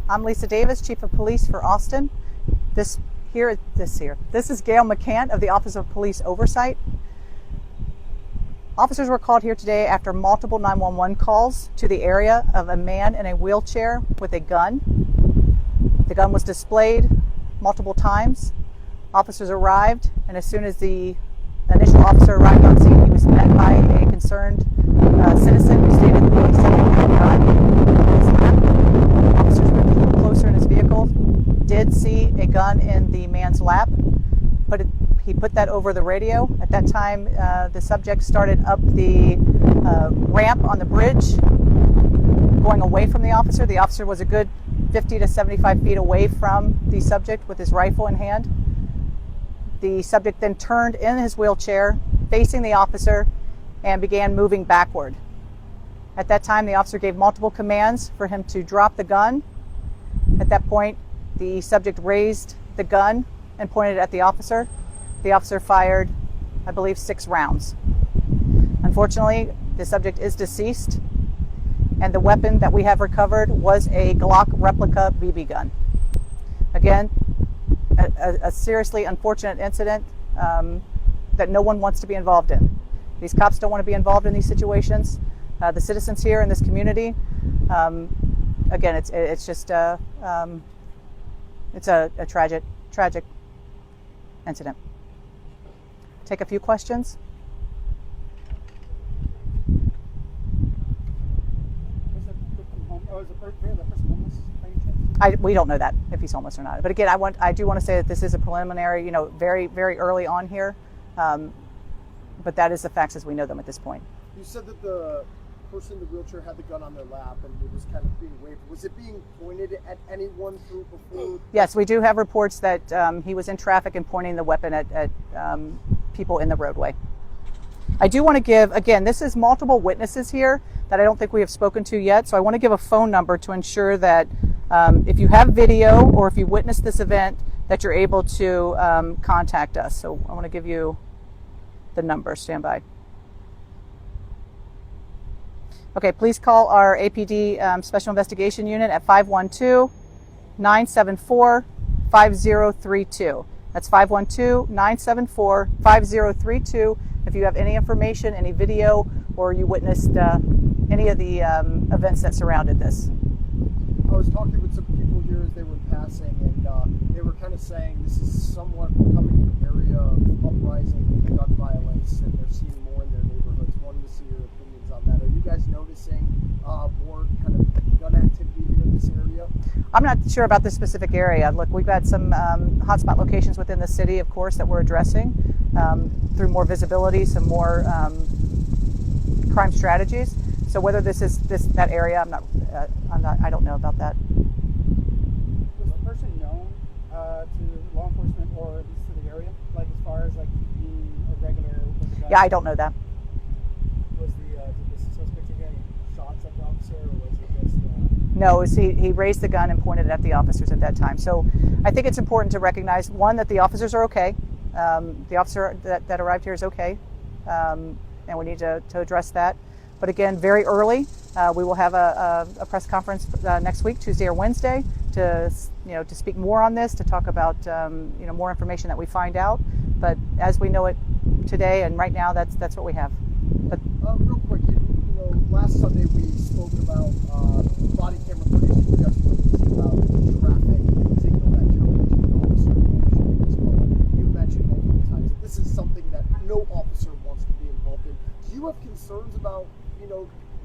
I'm Lisa Davis, Chief of Police for Austin. This is Gail McCant of the Office of Police Oversight. Officers were called here today after multiple 911 calls to the area of a man in a wheelchair with a gun. The gun was displayed multiple times. Officers arrived, and as soon as the initial officer arrived on scene, he was met by a concerned citizen who stated that the subject had a gun in his lap. Officers moved a little closer in his vehicle, did see a gun in the man's lap, but he put that over the radio. At that time, the subject started up the ramp on the bridge, going away from the officer. The officer was a good 50 to 75 feet away from the subject with his rifle in hand. The subject then turned in his wheelchair, facing the officer, and began moving backward. At that time, the officer gave multiple commands for him to drop the gun. At that point, the subject raised the gun and pointed it at the officer. The officer fired, I believe, 6 rounds. Unfortunately, the subject is deceased, and the weapon that we have recovered was a Glock replica BB gun. Again, a seriously unfortunate incident that no one wants to be involved in. These cops don't want to be involved in these situations. The citizens here in this community, again, it's just it's a tragic incident. Take a few questions. We don't know that, if he's homeless or not. But again, I do want to say that this is a preliminary, very, very early on here. But that is the facts as we know them at this point. You said that the person in the wheelchair had the gun on their lap and it was kind of being waved. Was it being pointed at anyone through before? Yes, we do have reports that he was in traffic and pointing the weapon at people in the roadway. I do want to give, again, this is multiple witnesses here that I don't think we have spoken to yet. So I want to give a phone number to ensure that if you have video or if you witnessed this event, that you're able to contact us. So I want to give you the number. Stand by. Okay, please call our APD Special Investigation Unit at 512-974-5032. That's 512-974-5032. If you have any information, any video, or you witnessed any of the events that surrounded this. I was talking with some people here as they were passing, and they were kind of saying this is somewhat becoming an area of uprising and gun violence, and they're seeing more in their neighborhoods. Wanted to see your opinions on that. Are you guys noticing more kind of gun activity here in this area? I'm not sure about this specific area. Look, we've got some hotspot locations within the city, of course, that we're addressing through more visibility, some more crime strategies. So whether this is that area, I don't know about that. Was the person known to law enforcement or at least to the area, like as far as like being a regular with the gun? Yeah, I don't know that. Was did the suspect take any shots at the officer, or was it just? No, he raised the gun and pointed it at the officers at that time. So I think it's important to recognize, one, that the officers are okay. The officer that arrived here is okay, and we need to address that. But again, very early, we will have a press conference next week, Tuesday or Wednesday, to speak more on this, to talk about more information that we find out. But as we know it today and right now, that's what we have. But real quick, last Sunday we spoke about body camera footage you just released about traffic signal that jumped into an officer as well. You mentioned multiple times that this is something that no officer wants to be involved in. Do you have concerns about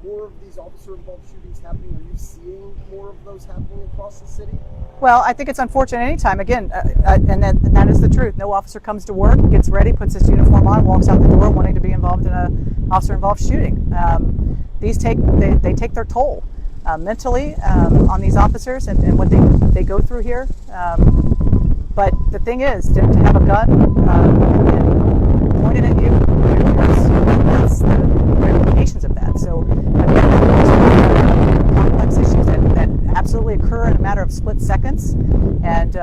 more of these officer-involved shootings happening? Are you seeing more of those happening across the city? Well, I think it's unfortunate anytime. Again, and that is the truth. No officer comes to work, gets ready, puts his uniform on, walks out the door wanting to be involved in an officer-involved shooting. These take their toll mentally on these officers and what they go through here. But the thing is, to have a gun pointed at you, that's the ramifications of that. So again, complex issues that absolutely occur in a matter of split seconds, and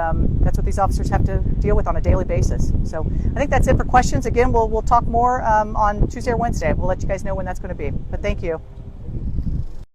that's what these officers have to deal with on a daily basis. So I think that's it for questions. Again, we'll talk more on Tuesday or Wednesday. We'll let you guys know when that's going to be. But thank you.